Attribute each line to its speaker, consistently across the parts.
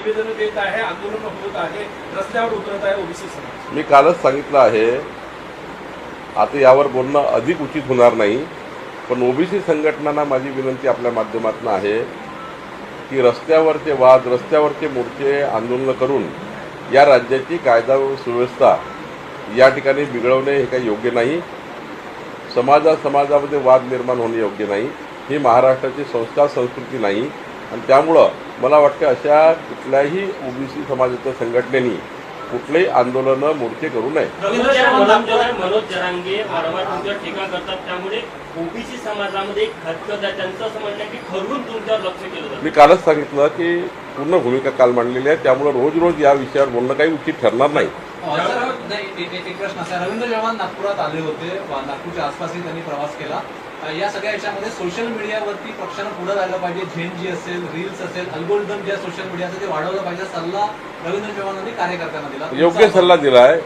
Speaker 1: निवेदन देत आहे, आंदोलन होत आहे, रस्त्यावर उतरत आहे ओबीसी समाज.
Speaker 2: मी कालच सांगितलं आहे, आता यावर बोलणं अधिक उचित होणार नाही, पण ओबीसी संघटनांना माझी विनंती आपल्या माध्यमातून आहे की रस्त्यावरचे वाद, रस्त्यावरचे मोर्चे, आंदोलन करून या राज्याची कायदा सुव्यवस्था या ठिकाणी बिघडवणे हे काही योग्य नाही. समाजामध्ये वाद निर्माण होणे योग्य नाही. ही महाराष्ट्राची संस्कार संस्कृती नाही. आणि त्यामुळं मला वाटतं अशा कुठल्याही ओबीसी समाजाच्या संघटनेनी कुठलेही आंदोलनं, मोर्चे करू नये.
Speaker 3: मनोज जरांगे वारंवार तुमच्यावर टीका करतात, त्यामुळे ओबीसी समाजामध्ये खतखत आहे. त्यांचं असं म्हणणं आहे की ठरवून तुमच्यावर लक्ष केलं जातं.
Speaker 2: मी कालच सांगितलं की पूर्ण भूमिका काल मांडलेली आहे, त्यामुळे रोज या विषयावर बोलणं काही उचित ठरणार नाही.
Speaker 4: एक प्रश्न असा, रवींद्र चव्हाण नागपुरात आले होते, नागपूरच्या आसपासही त्यांनी प्रवास केला. या सगळ्या याच्यामध्ये सोशल मीडियावरती पक्षानं पुढे राहिलं पाहिजे, झेंजी असेल, रील्स असेल, अल्गोरिदम ज्या सोशल मीडियाचं ते वाढवलं पाहिजे, सल्ला रवींद्र चव्हाणांनी कार्यकर्त्यांना दिला.
Speaker 2: योग्य सल्ला दिला आहे,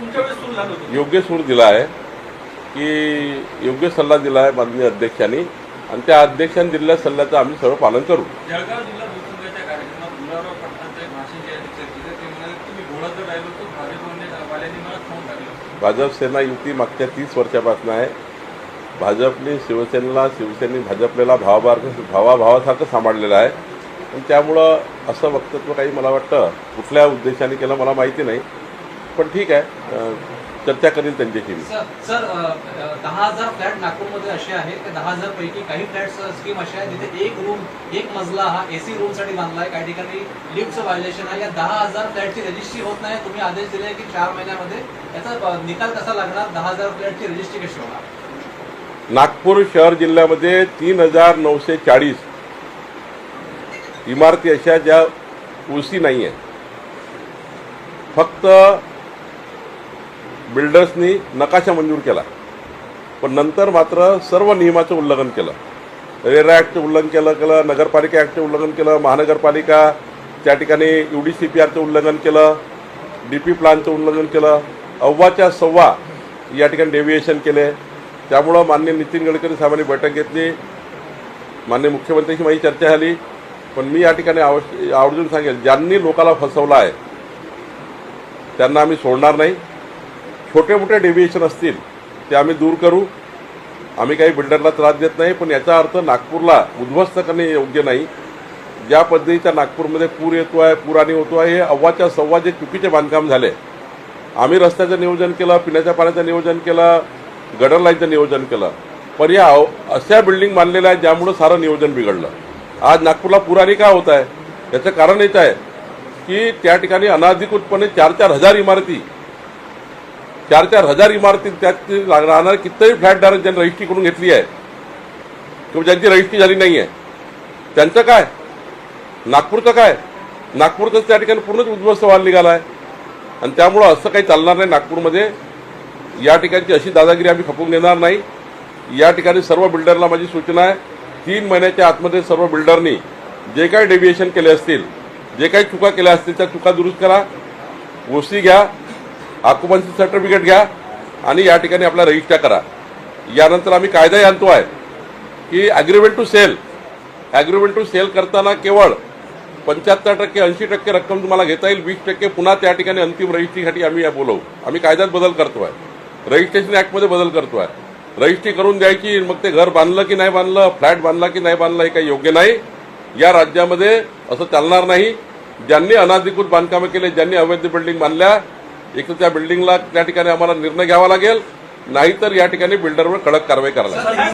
Speaker 1: योग्य
Speaker 2: सूर दिला आहे की योग्य सल्ला दिला आहे माननीय अध्यक्षांनी, आणि त्या अध्यक्षांनी दिलेल्या सल्ल्याचं आम्ही सर्व पालन करू.
Speaker 5: जळगाव जिल्हा भूसंघाच्या कार्यक्रमात मुरारराव पाटलांचे भाषण जे चर्चेचे ते म्हणाले तुम्ही बोलत जर राहिलो तर भाजपवाल्यांनी मला फोन टाकला.
Speaker 2: भाजप सेना युती मागच्या 30 वर्षापासून आहे. भाजपने शिवसेनेने भाजपला भावाभावासारखं सांभाळलेलं आहे, आणि त्यामुळं असं वक्तव्य काही मला वाटतं कुठल्या उद्देशाने केलं मला माहिती नाही, पण ठीक आहे, चर्चा करील त्यांच्याशी.
Speaker 4: सर 10,000 फ्लॅट नागपूरमध्ये असे आहे की 10,000 पैकी काही फ्लॅट्स स्कीम अशी आहे जिथे एक मजला हा एसी रूम साठी बांधला आहे, काही ठिकाणी लिफ्टचं व्हायलेशन आहे. या 10,000 फ्लॅटची रजिस्ट्री होत नाही. तुम्ही आदेश दिले की 4 महिन्यामध्ये याचा निकाल कसा लागणार? 10,000 फ्लॅटची रजिस्ट्री कशी होणार?
Speaker 2: नागपूर शहर जिल्ह्यामध्ये 3,940 इमारती अशा ज्या ओसी नाही आहे. फक्त बिल्डर्सनी नकाशा मंजूर केला, पण नंतर मात्र सर्व नियमाचं उल्लंघन केलं. रेरा ॲक्टचं उल्लंघन केलं, नगरपालिका ॲक्टचं उल्लंघन केलं, महानगरपालिका त्या ठिकाणी UDCPRचं उल्लंघन केलं, DP प्लानचं उल्लंघन केलं, अव्वाच्या सव्वा या ठिकाणी डेव्हिएशन केले. त्यामुळं माननीय नितीन गडकरी साहेबांनी बैठक घेतली, माननीय मुख्यमंत्र्यांशी माझी चर्चा झाली. पण मी या ठिकाणी आवर्जून सांगेल, ज्यांनी लोकाला फसवलं आहे त्यांना आम्ही सोडणार नाही. छोटे मोठे डेव्हिएशन असतील ते आम्ही दूर करू. आम्ही काही बिल्डरला त्रास देत नाही, पण याचा अर्थ नागपूरला उद्ध्वस्त करणे योग्य नाही. ज्या पद्धतीचा नागपूरमध्ये पूर येतो आहे, पुराणी होतो आहे, हे अव्वाच्या सव्वा जे चुकीचे बांधकाम झाले. आम्ही रस्त्याचं नियोजन केलं, पिण्याच्या पाण्याचं नियोजन केलं, गटर लाईनचं नियोजन केलं, पण या अशा बिल्डिंग बांधलेल्या आहेत ज्यामुळं सारं नियोजन बिघडलं. आज नागपूरला पुराणी का होत आहे याचं कारण हेच आहे की त्या ठिकाणी अनाधिकृतपणे 4-4 हजार इमारती त्यात राहणारे कितीही फ्लॅटधारक ज्यांनी रजिस्ट्री करून घेतली आहे किंवा ज्यांची रजिस्ट्री झाली नाही आहे त्यांचं काय, नागपूरचं काय? नागपूरचं त्या ठिकाणी पूर्णच उद्ध्वस्त व्हायला निघाला आहे. आणि त्यामुळं असं काही चालणार नाही. नागपूरमध्ये या ठिकाणची अशी दादागिरी आम्ही खपवून देणार नाही. या ठिकाणी सर्व बिल्डरला माझी सूचना आहे, 3 महिन्याच्या आतमध्ये सर्व बिल्डरनी जे काही डेव्हिएशन केले असतील, जे काही चुका केल्या असतील त्या चुका दुरुस्त करा, ओसी घ्या, ऑक्युपन्सी सर्टिफिकेट घ्या आणि या ठिकाणी आपला रजिस्टर करा. यानंतर आम्ही कायदाही आणतो आहे की ॲग्रीमेंट टू सेल करताना केवळ 75% 80% रक्कम तुम्हाला घेता येईल, 20% पुन्हा त्या ठिकाणी अंतिम रजिस्ट्रीसाठी आम्ही बोलवू. आम्ही कायद्यात बदल करतो आहे, रजिस्ट्रेशन ॲक्टमध्ये बदल करतो आहे. रजिस्ट्री करून द्यायची, मग ते घर बांधलं की नाही बांधलं, फ्लॅट बांधला की नाही बांधला, हे काही योग्य नाही. या राज्यामध्ये असं चालणार नाही. ज्यांनी अनाधिकृत बांधकामं केले, ज्यांनी अवैध बिल्डिंग बांधल्या, एक तर त्या बिल्डिंगला त्या ठिकाणी आम्हाला निर्णय घ्यावा लागेल, नाहीतर या ठिकाणी बिल्डरवर कडक कारवाई करायला लागेल.